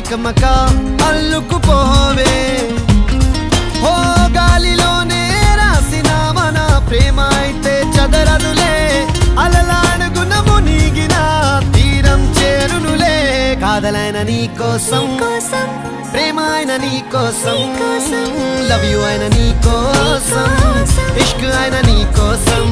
తికమక అల్లుకుపోవే ఓ గాలిలోనే రాసిన మన ప్రేమ అయితే చదరదులే అలలాడుగున మునిగిన తీరం చేరునులే కాదలైన నీ కోసం ప్రేమ అయిన నీ కోసం లవ్ యు అయిన నీ కోసం ఇష్క్ అయిన నీ కోసం